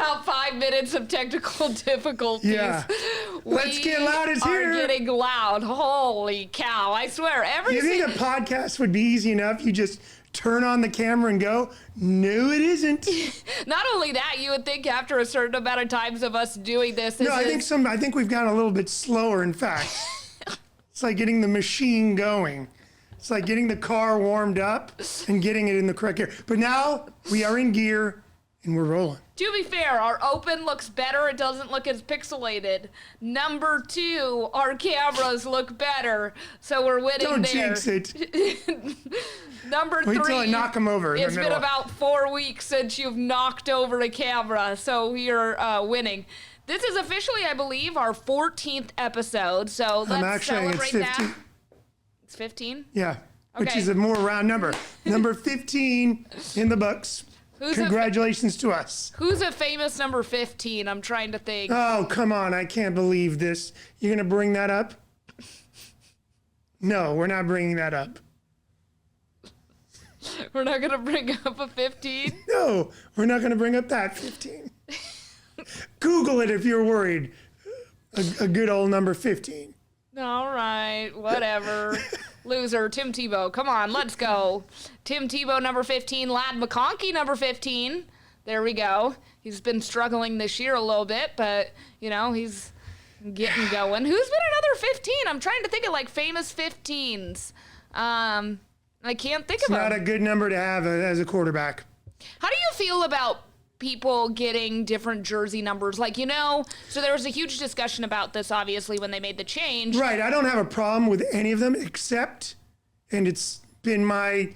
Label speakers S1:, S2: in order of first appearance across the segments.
S1: about 5 minutes of technical difficulties.
S2: Yeah. Let's get loud as here.
S1: We're getting loud. Holy cow. I swear.
S2: You think a podcast would be easy enough? You just turn on the camera and go, no, it isn't.
S1: Not only that, you would think after a certain amount of times of us doing this.
S2: No, I think we've gotten a little bit slower, in fact. It's like getting the machine going. It's like getting the car warmed up and getting it in the correct gear. But now we are in gear and we're rolling.
S1: To be fair, our open looks better. It doesn't look as pixelated. Number 2, our cameras look better. So we're winning
S2: Don't
S1: there.
S2: jinx it.
S1: Number 3.
S2: Wait till I knock them over.
S1: It's been about 4 weeks since you've knocked over a camera. So you're winning. This is officially, I believe, our 14th episode. So let's celebrate that. It's 15?
S2: Yeah, which
S1: Okay.
S2: is a more round number. Number 15 in the books. Congratulations to us.
S1: Who's a famous number 15? I'm trying to think.
S2: Oh, come on. I can't believe this. You're going to bring that up? No, we're not bringing that up.
S1: We're not going to bring up a 15?
S2: No, we're not going to bring up that 15. Google it if you're worried. A good old number 15.
S1: All right, whatever. Loser, Tim Tebow. Come on, let's go. Tim Tebow, number 15. Ladd McConkey, number 15. There we go. He's been struggling this year a little bit, but, he's getting going. Who's been another 15? I'm trying to think of, famous 15s. I can't think of them.
S2: It's not a good number to have as a quarterback.
S1: How do you feel about people getting different jersey numbers? So there was a huge discussion about this, obviously, when they made the change.
S2: Right. I don't have a problem with any of them except, and it's been my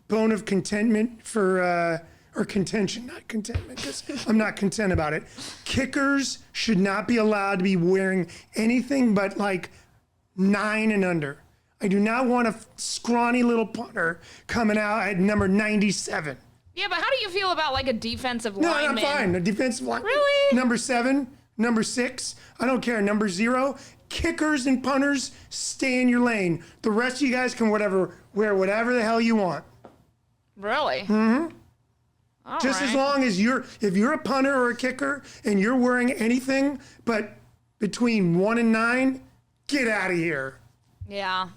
S2: bone of contentment or contention, not contentment, because I'm not content about it. Kickers should not be allowed to be wearing anything but 9 and under. I do not want a scrawny little punter coming out at number 97.
S1: Yeah, but how do you feel about a defensive
S2: No,
S1: lineman?
S2: I'm fine. A defensive lineman.
S1: Really?
S2: Number 7, number 6. I don't care. Number 0. Kickers and punters, stay in your lane. The rest of you guys can wear whatever the hell you want.
S1: Really?
S2: Mm-hmm. Just
S1: right.
S2: as long as if you're a punter or a kicker and you're wearing anything but between 1 and 9, get out of here.
S1: Yeah.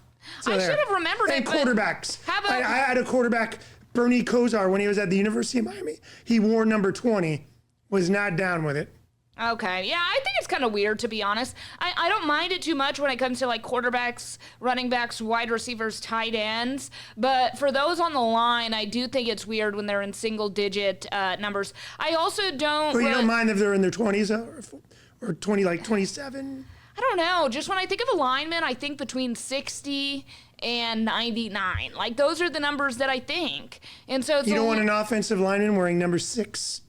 S2: So
S1: I
S2: there.
S1: should have remembered
S2: and
S1: it.
S2: Quarterbacks.
S1: How about
S2: I had a quarterback, Bernie Kosar, when he was at the University of Miami. He wore number 20, was not down with it.
S1: Okay. Yeah, I think it's kind of weird, to be honest. I don't mind it too much when it comes to quarterbacks, running backs, wide receivers, tight ends. But for those on the line, I do think it's weird when they're in single-digit numbers. I also don't...
S2: But you don't mind if they're in their 20s or 20, 27?
S1: I don't know. Just when I think of a lineman, I think between 60 and 99. Those are the numbers that I think. And so it's
S2: You don't want an offensive lineman wearing number 6?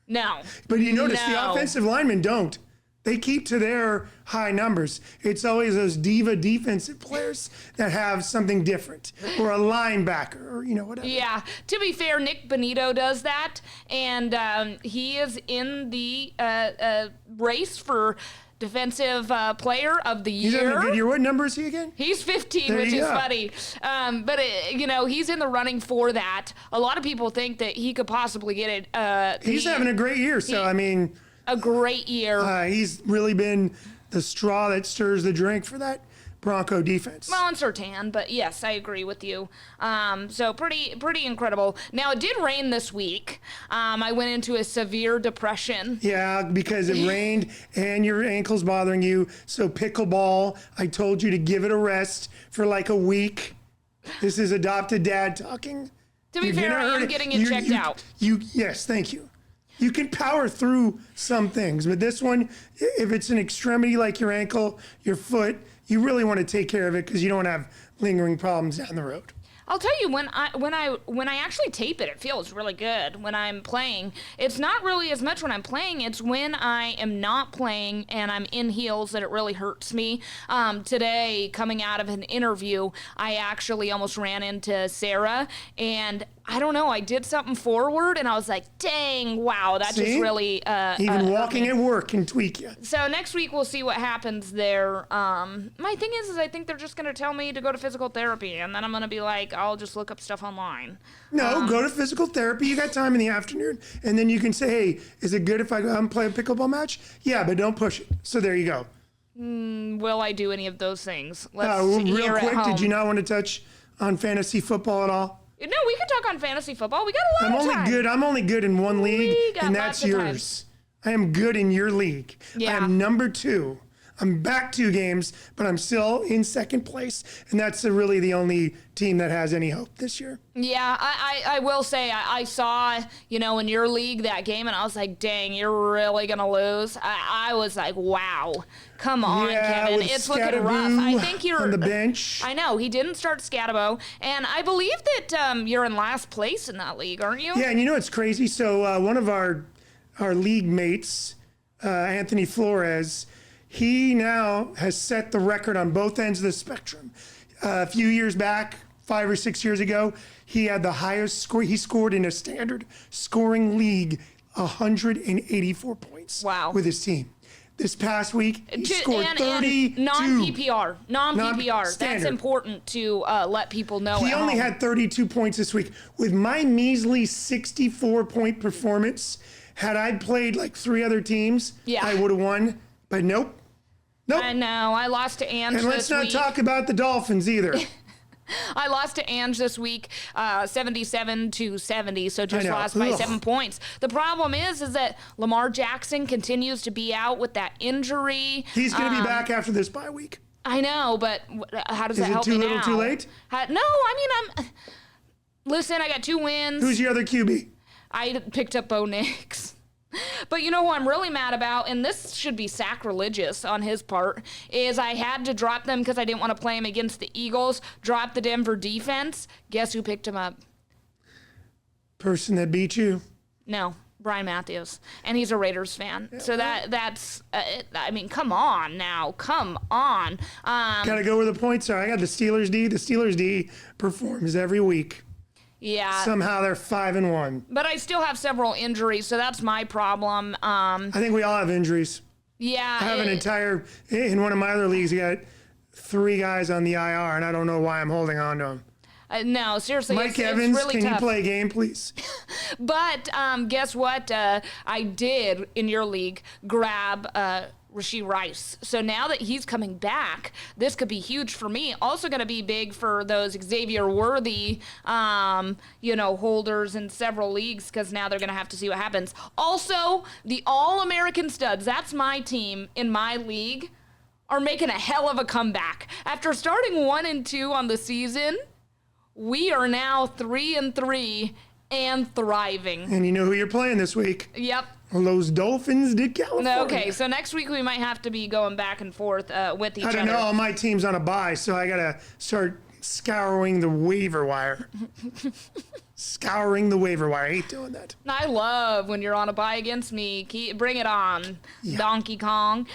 S1: No.
S2: But you notice the offensive linemen don't. They keep to their high numbers. It's always those diva defensive players that have something different, or a linebacker, or whatever.
S1: Yeah. To be fair, Nick Bonito does that, and he is in the race for Defensive Player of the Year.
S2: He's having a good year. What number is he again?
S1: He's 15,
S2: There
S1: which
S2: you
S1: is
S2: go.
S1: funny. But he's in the running for that. A lot of people think that he could possibly get it.
S2: He's having a great year. So,
S1: a great year.
S2: he's really been the straw that stirs the drink for that Bronco defense.
S1: Well, and Surtain, but yes, I agree with you. So pretty incredible. Now, it did rain this week. I went into a severe depression.
S2: Yeah, because it rained and your ankle's bothering you. So pickleball, I told you to give it a rest for a week. This is adopted dad talking.
S1: To be fair, I am getting it checked out.
S2: Yes, thank you. You can power through some things, but this one, if it's an extremity like your ankle, your foot, you really want to take care of it because you don't want to have lingering problems down the road.
S1: I'll tell you, when I actually tape it, it feels really good when I'm playing. It's not really as much when I'm playing. It's when I am not playing and I'm in heels that it really hurts me. Today, coming out of an interview, I actually almost ran into Sarah, and I don't know. I did something forward, and I was like, dang, wow, that just really...
S2: Even walking at work can tweak you.
S1: So next week, we'll see what happens there. My thing is I think they're just going to tell me to go to physical therapy, and then I'm going to be like, I'll just look up stuff online.
S2: No, go to physical therapy. You got time in the afternoon, and then you can say, hey, is it good if I go out and play a pickleball match? Yeah, but don't push it. So there you go.
S1: Will I do any of those things? Let's
S2: real quick, did you not want to touch on fantasy football at all?
S1: No, we can talk on fantasy football. We got a lot of time.
S2: I'm only good in one league, and that's yours. I am good in your league.
S1: Yeah.
S2: I am number 2. I'm back 2 games, but I'm still in second place, and that's really the only team that has any hope this year.
S1: Yeah, I will say I saw, in your league that game, and I was like, dang, you're really going to lose? I was like, wow. Come on, Kevin. It's looking rough. I think you're
S2: on the bench.
S1: I know. He didn't start Tebow, and I believe that you're in last place in that league, aren't you?
S2: Yeah, and it's crazy. So one of our league mates, Anthony Flores, he now has set the record on both ends of the spectrum. A few years back, 5 or 6 years ago, he had the highest score. He scored in a standard scoring league 184 points.
S1: Wow.
S2: With his team. This past week, he scored 32.
S1: Non-PPR. That's important to let people know.
S2: He only had 32 points this week. With my measly 64-point performance, had I played like 3 other teams, I would have won. But nope.
S1: I know. I lost to Ange this week.
S2: And let's not talk about the Dolphins either.
S1: I lost to Ange this week, 77-70, so just lost by 7 points. The problem is that Lamar Jackson continues to be out with that injury.
S2: He's going to be back after this bye week.
S1: I know, but how does that help me now?
S2: Is it too little, too late?
S1: Listen, I got 2 wins.
S2: Who's your other QB?
S1: I picked up Bo Nix. But you know who I'm really mad about, and this should be sacrilegious on his part, is I had to drop them because I didn't want to play him against the Eagles, drop the Denver defense. Guess who picked him up?
S2: Person that beat you?
S1: No, Brian Matthews. And he's a Raiders fan. Yeah, so that's come on now. Come on.
S2: Got to go where the points are. I got the Steelers D. The Steelers D performs every week.
S1: Yeah.
S2: Somehow they're 5-1.
S1: But I still have several injuries, so that's my problem.
S2: I think we all have injuries.
S1: Yeah.
S2: I have in one of my other leagues, I got 3 guys on the IR, and I don't know why I'm holding on to them.
S1: No, seriously.
S2: Mike Evans,
S1: it's really
S2: can
S1: tough.
S2: you play a game, please?
S1: But guess what? I did, in your league, grab Rashee Rice. So now that he's coming back, this could be huge for me. Also going to be big for those Xavier Worthy, holders in several leagues, because now they're going to have to see what happens. Also, the All-American Studs, that's my team in my league, are making a hell of a comeback. After starting 1-2 on the season, we are now 3-3 and thriving.
S2: And you know who you're playing this week?
S1: Yep.
S2: Those Dolphins did California.
S1: Okay, so next week we might have to be going back and forth with each other.
S2: I don't know. All my team's on a bye, so I got to start scouring the waiver wire. Scouring the waiver wire. I hate doing that.
S1: I love when you're on a bye against me. Bring it on, Donkey Kong.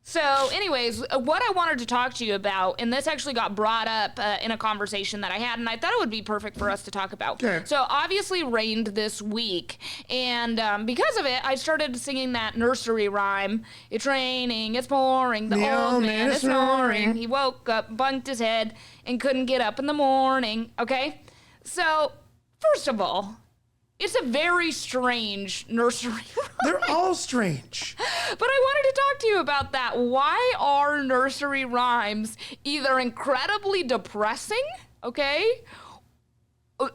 S1: So anyways, what I wanted to talk to you about, and this actually got brought up in a conversation that I had, and I thought it would be perfect for us to talk about.
S2: Okay.
S1: So obviously rained this week, and because of it, I started singing that nursery rhyme. It's raining, it's pouring, the old man is snoring. He woke up, bunked his head, and couldn't get up in the morning. Okay? So, first of all, it's a very strange nursery rhyme.
S2: They're all strange.
S1: But I wanted to talk to you about that. Why are nursery rhymes either incredibly depressing, okay,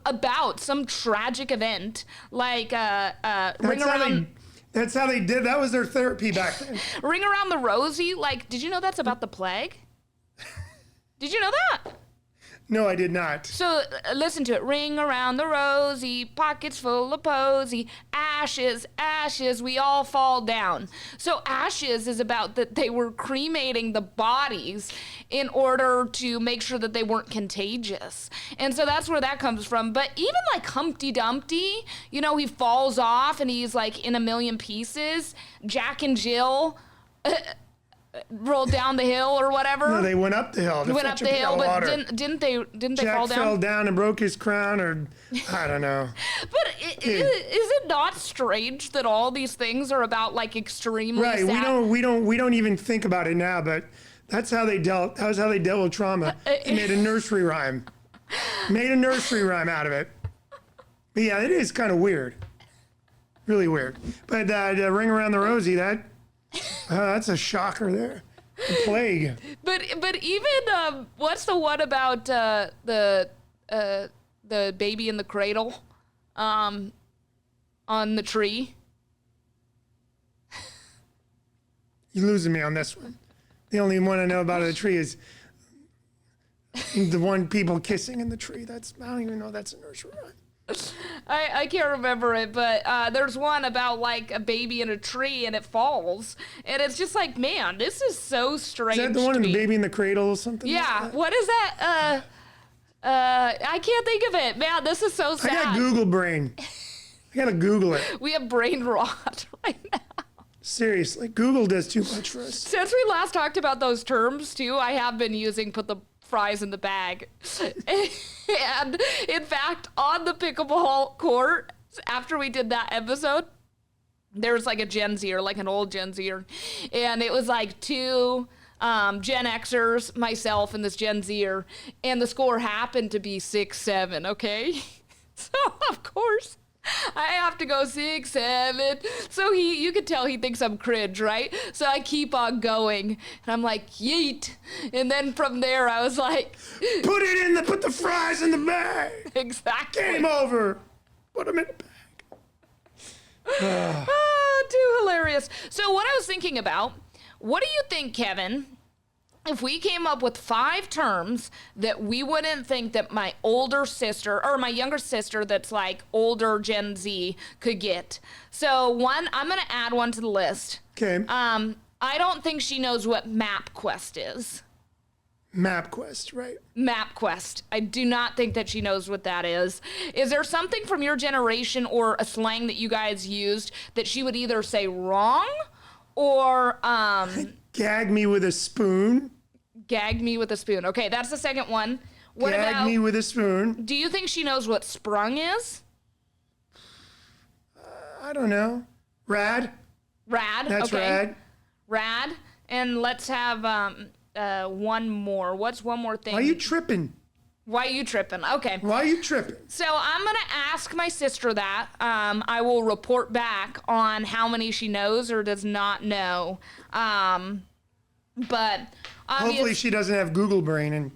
S1: about some tragic event, like Ring Around...
S2: That's how they did. That was their therapy back then.
S1: Ring Around the Rosie, like, did you know that's about the plague? Did you know that?
S2: No, I did not.
S1: So listen to it. Ring around the rosy, pockets full of posy, ashes, ashes, we all fall down. So ashes is about that they were cremating the bodies in order to make sure that they weren't contagious. And so that's where that comes from. But even like Humpty Dumpty, he falls off and he's like in a million pieces. Jack and Jill, rolled down the hill or whatever.
S2: No, they went up the hill.
S1: They went up the hill, but didn't they fall
S2: Jack
S1: down?
S2: fell down and broke his crown, or I don't know.
S1: But is it not strange that all these things are about like extremely
S2: Right.
S1: sad?
S2: We don't even think about it now, but that's how they dealt. That was how they dealt with trauma. They made a nursery rhyme. Made a nursery rhyme out of it. But yeah, it is kind of weird. Really weird. But the Ring Around the Rosie, that's a shocker there. The plague.
S1: But even what's the one about the baby in the cradle on the tree?
S2: You're losing me on this one. The only one I know about the tree is the one people kissing in the tree. I don't even know that's a nursery rhyme.
S1: I can't remember it, but there's one about like a baby in a tree and it falls, and it's just like, man, this is so strange.
S2: Is that the one in the
S1: me.
S2: baby in the cradle or something?
S1: Yeah.
S2: Like that?
S1: What is that? I can't think of it. Man, this is so sad.
S2: I got Google brain. I gotta Google it.
S1: We have brain rot right now.
S2: Seriously, Google does too much for us.
S1: Since we last talked about those terms too, I have been using put the fries in the bag. And in fact, on the pickleball court, after we did that episode, there was like a Gen Zer, like an old Gen Zer, and it was like two Gen Xers, myself, and this Gen Zer, and the score happened to be 6-7, okay? So, of course, I have to go 6-7. So you could tell he thinks I'm cringe, right? So I keep on going, and I'm like, yeet. And then from there, I was like,
S2: Put the fries in the bag.
S1: exactly.
S2: Game over. Put them in the bag.
S1: Too hilarious. So what I was thinking about, what do you think, Kevin, if we came up with 5 terms that we wouldn't think that my older sister or my younger sister that's like older Gen Z could get? So one, I'm going to add one to the list.
S2: Okay.
S1: I don't think she knows what MapQuest is.
S2: MapQuest, right?
S1: MapQuest. I do not think that she knows what that is. Is there something from your generation or a slang that you guys used that she would either say wrong or
S2: Gag me with a spoon.
S1: gag me with a spoon? Okay, that's the second one. What
S2: Gag
S1: about,
S2: me with a spoon.
S1: do you think she knows what sprung is?
S2: I don't know. Rad.
S1: Rad.
S2: That's
S1: okay.
S2: rad.
S1: Rad. And let's have one more. What's one more thing?
S2: Why are you tripping?
S1: Why are you tripping? Okay.
S2: Why are you tripping?
S1: So I'm going to ask my sister that. I will report back on how many she knows or does not know. But
S2: Hopefully she doesn't have Google brain and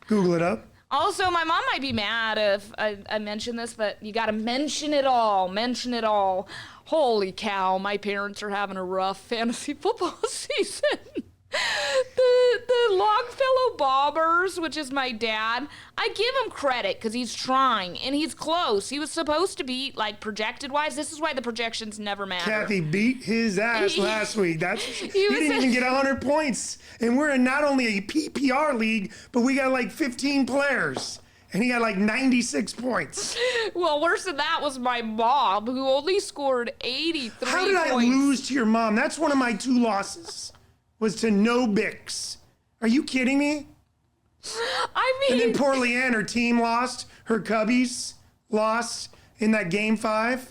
S2: Google it up.
S1: also, my mom might be mad if I mention this, but you got to mention it all. Mention it all. Holy cow, my parents are having a rough fantasy football season. The Longfellow Bombers, which is my dad, I give him credit because he's trying and he's close. He was supposed to be like projected wise. This is why the projections never matter.
S2: Kathy beat his ass last week. He
S1: was
S2: didn't even get 100 points. And we're in not only a PPR league, but we got like 15 players. And he got like 96 points.
S1: Well, worse than that was my mom, who only scored 83
S2: How did I
S1: points.
S2: lose to your mom? That's one of my 2 losses, was to no Bix. Are you kidding me?
S1: I
S2: And
S1: mean,
S2: then poor Leanne, her team lost. Her Cubbies lost in that game 5.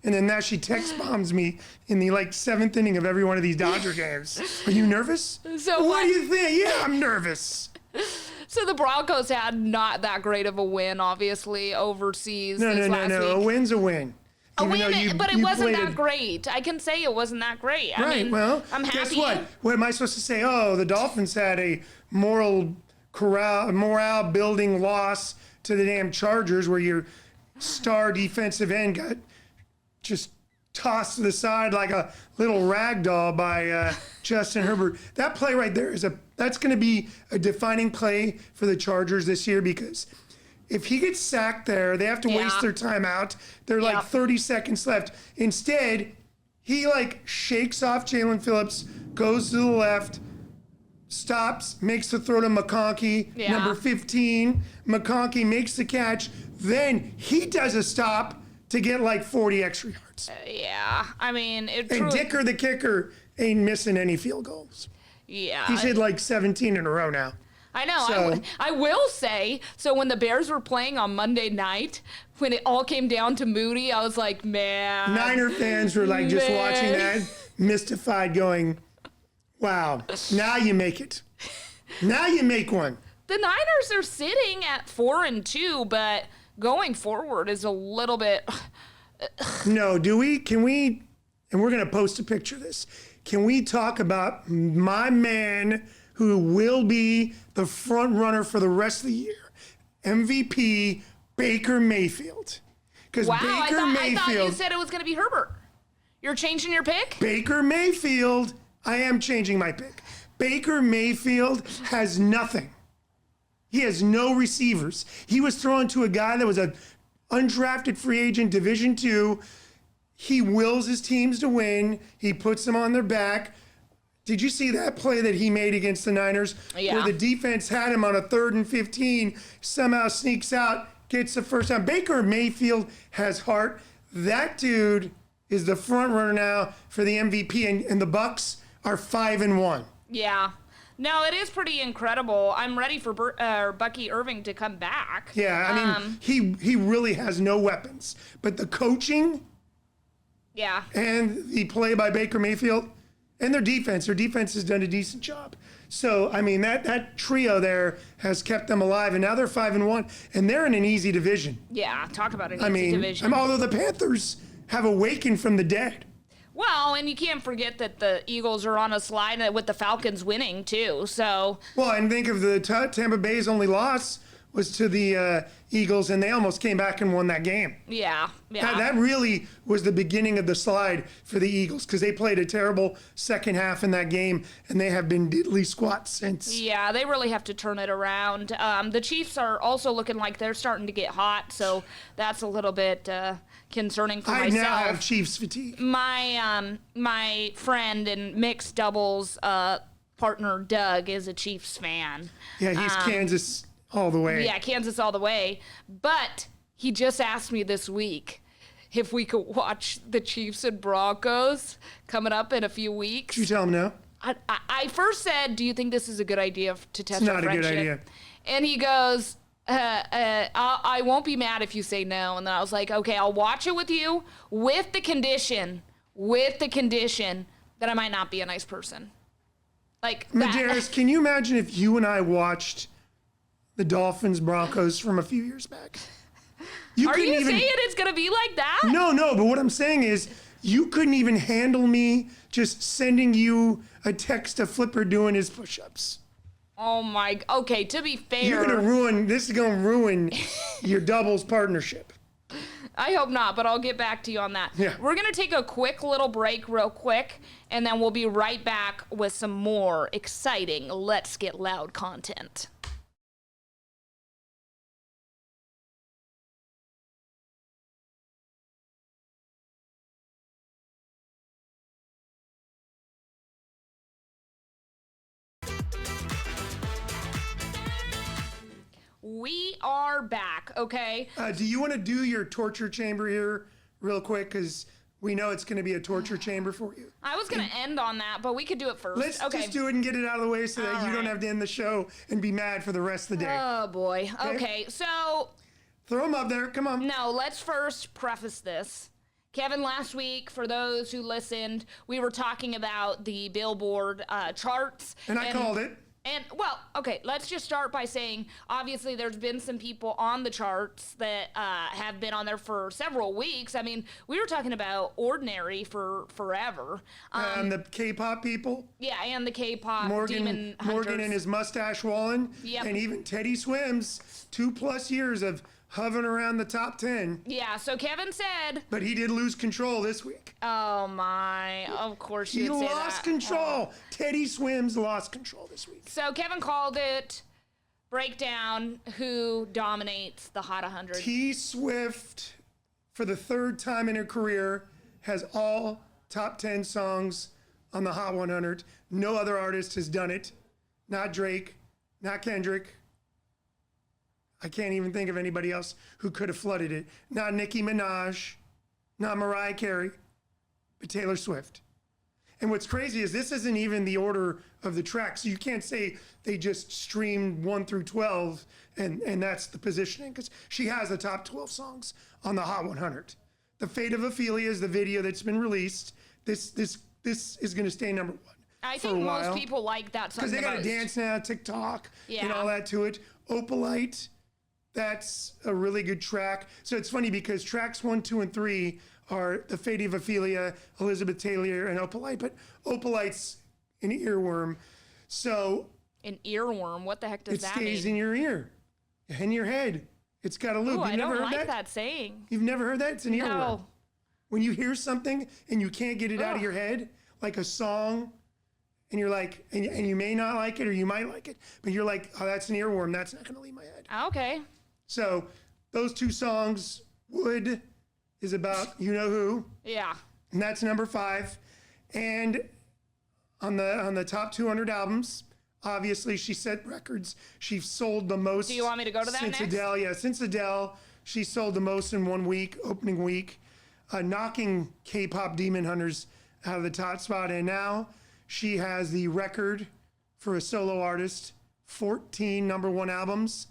S2: And then now she text bombs me in the like 7th inning of every one of these Dodger games. Are you nervous?
S1: So
S2: what do you think? Yeah, I'm nervous.
S1: so the Broncos had not that great of a win, obviously, overseas
S2: No.
S1: this last
S2: A
S1: week.
S2: win's a win.
S1: A
S2: Even though
S1: win, but it
S2: you
S1: wasn't
S2: played
S1: that great. I can say it wasn't that great. I
S2: Right,
S1: mean,
S2: well,
S1: I'm happy.
S2: guess what? What am I supposed to say? Oh, the Dolphins had a morale building loss to the damn Chargers where your star defensive end got just tossed to the side like a little rag doll by Justin Herbert. That play right there that's going to be a defining play for the Chargers this year, because if he gets sacked there, they have to waste their timeout. They're like 30 seconds left. Instead, he like shakes off Jalen Phillips, goes to the left, stops, makes the throw to McConkey, number 15. McConkey makes the catch. Then he does a stop to get like 40 extra yards.
S1: Yeah, I mean, it
S2: And
S1: truly,
S2: Dicker, the kicker, ain't missing any field goals.
S1: Yeah.
S2: He's hit like 17 in a row now.
S1: I know.
S2: So-
S1: I will say, so when the Bears were playing on Monday night, when it all came down to Moody, I was like, man.
S2: Niner fans were like just
S1: Man.
S2: watching that, mystified, going, wow, now you make it. Now you make one.
S1: The Niners are sitting at 4-2, but going forward is a little bit.
S2: No, can we, and we're going to post a picture of this. Can we talk about my man who will be the front runner for the rest of the year? MVP Baker Mayfield. Because
S1: Wow,
S2: Baker
S1: I thought you said it was going to be Herbert. You're changing your pick?
S2: Baker Mayfield, I am changing my pick. Baker Mayfield has nothing. He has no receivers. He was thrown to a guy that was an undrafted free agent, Division II. He wills his teams to win. He puts them on their back. Did you see that play that he made against the Niners?
S1: Yeah.
S2: Where the defense had him on a 3rd and 15, somehow sneaks out, gets the first down. Baker Mayfield has heart. That dude is the front runner now for the MVP, and the Bucks are 5-1.
S1: Yeah. No, it is pretty incredible. I'm ready for Bucky Irving to come back.
S2: Yeah, I mean, he really has no weapons. But the coaching
S1: Yeah.
S2: and the play by Baker Mayfield and their defense has done a decent job. So, I mean, that trio there has kept them alive, and now they're 5-1, and they're in an easy division.
S1: Yeah, talk about an
S2: I
S1: easy
S2: mean,
S1: division.
S2: although the Panthers have awakened from the dead.
S1: Well, and you can't forget that the Eagles are on a slide with the Falcons winning, too. So,
S2: Well, and think of the Tampa Bay's only loss was to the Eagles, and they almost came back and won that game.
S1: yeah.
S2: That really was the beginning of the slide for the Eagles, because they played a terrible second half in that game, and they have been diddly squat since.
S1: Yeah, they really have to turn it around. The Chiefs are also looking like they're starting to get hot, so that's a little bit concerning for
S2: I
S1: myself.
S2: now have Chiefs fatigue.
S1: My friend and mixed doubles partner Doug is a Chiefs fan.
S2: Yeah, he's Kansas all the way.
S1: Yeah, Kansas all the way. But he just asked me this week if we could watch the Chiefs and Broncos coming up in a few weeks.
S2: Did you tell him no?
S1: I first said, do you think this is a good idea to test
S2: It's
S1: our
S2: not a good
S1: friendship?
S2: idea.
S1: And he goes, I won't be mad if you say no. And then I was like, okay, I'll watch it with you with the condition that I might not be a nice person. Like that.
S2: Medeiros, can you imagine if you and I watched the Dolphins Broncos from a few years back?
S1: Are you saying it's going to be like that?
S2: No, but what I'm saying is you couldn't even handle me just sending you a text of Flipper doing his push-ups.
S1: Oh my, okay, to be fair.
S2: This is going to ruin your doubles partnership.
S1: I hope not, but I'll get back to you on that.
S2: Yeah.
S1: We're going to take a quick little break real quick, and then we'll be right back with some more exciting Let's Get Loud content. We are back, okay?
S2: Do you want to do your torture chamber here real quick? Because we know it's going to be a torture chamber for you.
S1: I was going to end on that, but we could do it first.
S2: Let's
S1: okay.
S2: just do it and get it out of the way so that
S1: All
S2: you don't
S1: right.
S2: have to end the show and be mad for the rest of the day.
S1: Oh, boy. Okay, so
S2: Throw them up there. Come on.
S1: no, let's first preface this. Kevin, last week, for those who listened, we were talking about the Billboard charts.
S2: And I called it.
S1: And, well, okay, let's just start by saying, obviously, there's been some people on the charts that have been on there for several weeks. I mean, we were talking about Ordinary for forever.
S2: And the K-pop people.
S1: Yeah, and the K-pop Demon Hunters.
S2: Morgan and his mustache Wallen.
S1: Yep.
S2: And even Teddy Swims, 2+ years of hovering around the top 10.
S1: Yeah, so Kevin said,
S2: But he did lose control this week.
S1: oh my, of course
S2: He
S1: you'd say that.
S2: lost control. Teddy Swims lost control this week.
S1: So Kevin called it, break down who dominates the Hot 100.
S2: T Swift, for the 3rd time in her career, has all top 10 songs on the Hot 100. No other artist has done it. Not Drake, not Kendrick. I can't even think of anybody else who could have flooded it. Not Nicki Minaj, not Mariah Carey, but Taylor Swift. And what's crazy is this isn't even the order of the tracks. So you can't say they just streamed 1 through 12 and that's the positioning, because she has the top 12 songs on the Hot 100. The Fate of Ophelia is the video that's been released. This is going to stay number 1.
S1: I think most people like that song
S2: because they
S1: the
S2: got to
S1: most.
S2: dance now, TikTok, and
S1: Yeah.
S2: all that to it. Opalite, that's a really good track. So it's funny because tracks 1, 2, and 3 are The Fate of Ophelia, Elizabeth Taylor, and Opalite. But Opalite's an earworm, so
S1: An earworm? What the heck does
S2: it
S1: that
S2: stays
S1: mean?
S2: in your ear, in your head. It's got a loop.
S1: Ooh,
S2: You've
S1: I
S2: never
S1: don't
S2: heard
S1: like
S2: that?
S1: that saying.
S2: You've never heard that? It's an earworm.
S1: No.
S2: When you hear something and you can't get it out of
S1: Ugh.
S2: your head, like a song, and you're like, and you may not like it or you might like it, but you're like, oh, that's an earworm. That's not going to leave my head.
S1: Okay.
S2: So those 2 songs, Wood is about you know who,
S1: Yeah.
S2: and that's number 5. And on the top 200 albums, obviously she set records. She sold the most.
S1: Do you want me to go to that
S2: since
S1: next?
S2: Adele, yeah, since Adele, she sold the most in 1 week, opening week, knocking K-pop Demon Hunters out of the top spot. And now she has the record for a solo artist, 14 number 1 albums.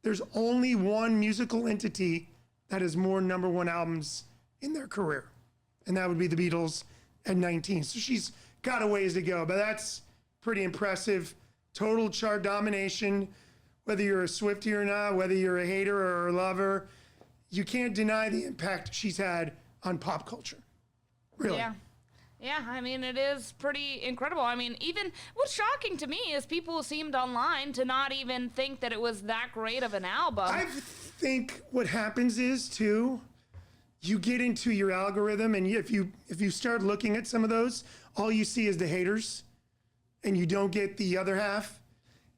S2: There's only one musical entity that has more number 1 albums in their career, and that would be the Beatles at 19. So she's got a ways to go, but that's pretty impressive. Total chart domination, whether you're a Swiftie or not, whether you're a hater or a lover, you can't deny the impact she's had on pop culture. Really.
S1: Yeah. Yeah, I mean, it is pretty incredible. I mean, even what's shocking to me is people seemed online to not even think that it was that great of an album.
S2: I think what happens is, too, you get into your algorithm, and if you start looking at some of those, all you see is the haters, and you don't get the other half.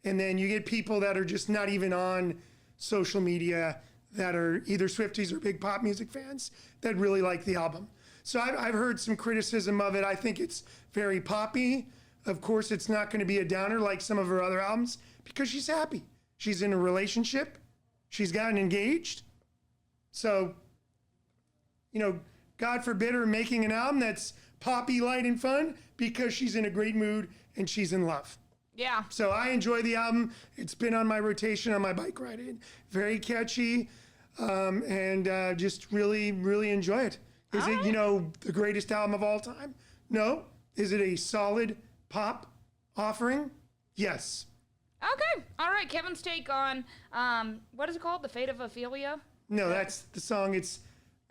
S2: And then you get people that are just not even on social media that are either Swifties or big pop music fans that really like the album. So I've heard some criticism of it. I think it's very poppy. Of course, it's not going to be a downer like some of her other albums because she's happy. She's in a relationship. She's gotten engaged. So, you know, God forbid her making an album that's poppy, light, and fun because she's in a great mood and she's in love.
S1: Yeah.
S2: So I enjoy the album. It's been on my rotation on my bike ride in. Very catchy, and just really, really enjoy it. Is it, you know, the greatest album of all time? No. Is it a solid pop offering? Yes.
S1: Okay. All right. Kevin's take on, what is it called? The Fate of Ophelia?
S2: No, that's the song. It's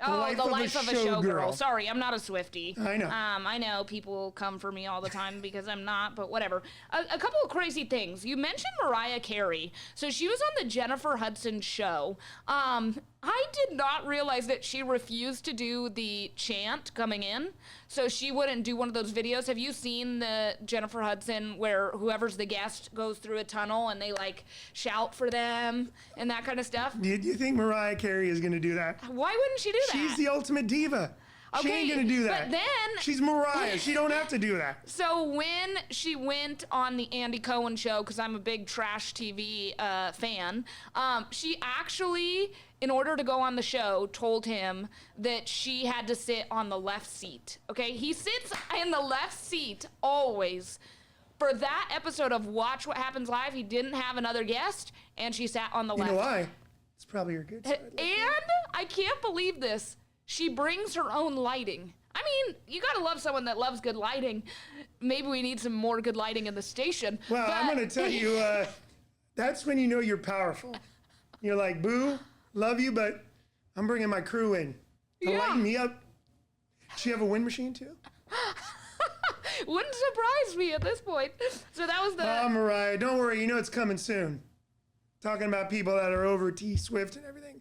S1: The Life of a Showgirl. Sorry, I'm not a Swiftie.
S2: I know.
S1: I know people come for me all the time because I'm not, but whatever. A couple of crazy things. You mentioned Mariah Carey. So she was on the Jennifer Hudson show. I did not realize that she refused to do the chant coming in. So she wouldn't do one of those videos. Have you seen the Jennifer Hudson where whoever's the guest goes through a tunnel and they like shout for them and that kind of stuff?
S2: Do you think Mariah Carey is going to do that?
S1: Why wouldn't she do that?
S2: She's the ultimate diva. She
S1: Okay,
S2: ain't going to do that.
S1: but then-
S2: She's Mariah. She don't have to do that.
S1: So when she went on the Andy Cohen show, because I'm a big trash TV fan, she actually, in order to go on the show, told him that she had to sit on the left seat. Okay, he sits in the left seat always. For that episode of Watch What Happens Live, he didn't have another guest, and she sat on the
S2: You
S1: left.
S2: know why? It's probably her good side.
S1: And I can't believe this. She brings her own lighting. I mean, you gotta love someone that loves good lighting. Maybe we need some more good lighting in the station.
S2: Well, I'm
S1: but-
S2: going to tell you, that's when you know you're powerful. You're like, boo, love you, but I'm bringing my crew in to
S1: Yeah.
S2: lighten me up. Does she have a wind machine too?
S1: Wouldn't surprise me at this point. So that was the.
S2: Oh, Mariah, don't worry. You know it's coming soon. Talking about people that are over T Swift and everything.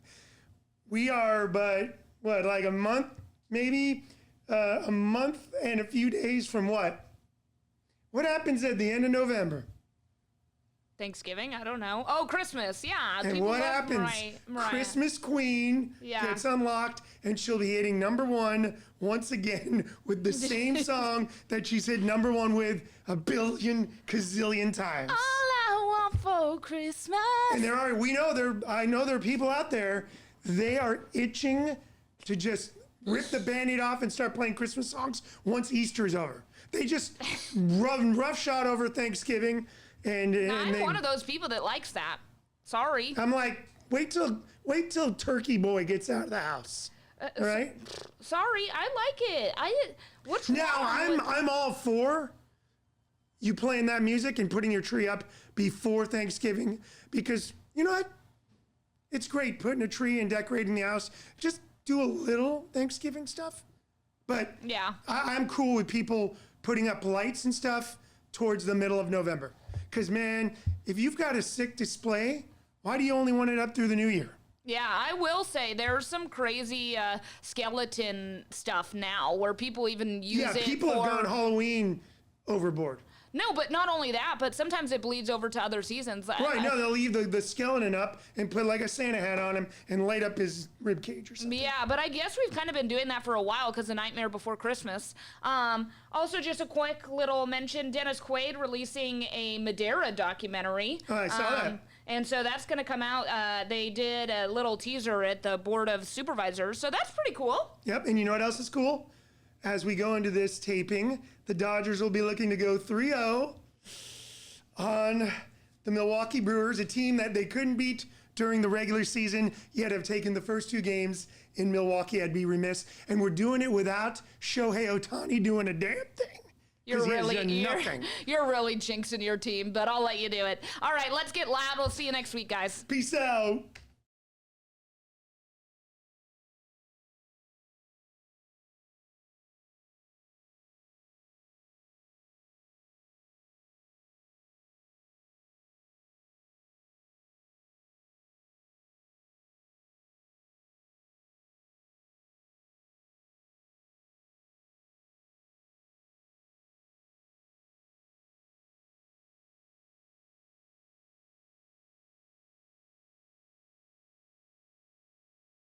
S2: We are, but what, like a month, maybe a month and a few days from what? What happens at the end of November?
S1: Thanksgiving? I don't know. Oh, Christmas. Yeah.
S2: And
S1: people
S2: what
S1: love
S2: happens?
S1: Mariah.
S2: Christmas Queen
S1: Yeah.
S2: gets unlocked, and she'll be hitting number 1 once again with the same song that she's hit number 1 with a billion gazillion times.
S1: All I want for Christmas.
S2: And I know there are people out there, they are itching to just rip the Band-Aid off and start playing Christmas songs once Easter's over. They just run roughshod over Thanksgiving, and
S1: I'm one of those people that likes that. Sorry.
S2: I'm like, wait till Turkey Boy gets out of the house. All right.
S1: Sorry, I like it. What's
S2: Now
S1: wrong
S2: I'm all for you playing that music and putting your tree up before Thanksgiving, because you know what? It's great putting a tree and decorating the house. Just do a little Thanksgiving stuff. But
S1: Yeah.
S2: I'm cool with people putting up lights and stuff towards the middle of November. Because, man, if you've got a sick display, why do you only want it up through the new year?
S1: Yeah, I will say there's some crazy skeleton stuff now where people even use it
S2: people
S1: for...
S2: have gone Halloween overboard.
S1: No, but not only that, but sometimes it bleeds over to other seasons.
S2: Right, no, they'll leave the skeleton up and put like a Santa hat on him and light up his rib cage or something.
S1: Yeah, but I guess we've kind of been doing that for a while because The Nightmare Before Christmas. Also, just a quick little mention, Dennis Quaid releasing a Madeira documentary.
S2: Oh, I saw that.
S1: And so that's going to come out. They did a little teaser at the Board of Supervisors, so that's pretty cool.
S2: Yep, and you know what else is cool? As we go into this taping, the Dodgers will be looking to go 3-0 on the Milwaukee Brewers, a team that they couldn't beat during the regular season, yet have taken the first 2 games in Milwaukee. I'd be remiss. And we're doing it without Shohei Ohtani doing a damn thing.
S1: You're
S2: You're
S1: really jinxing your team, but I'll let you do it. All right, let's get loud. We'll see you next week, guys.
S2: Peace out.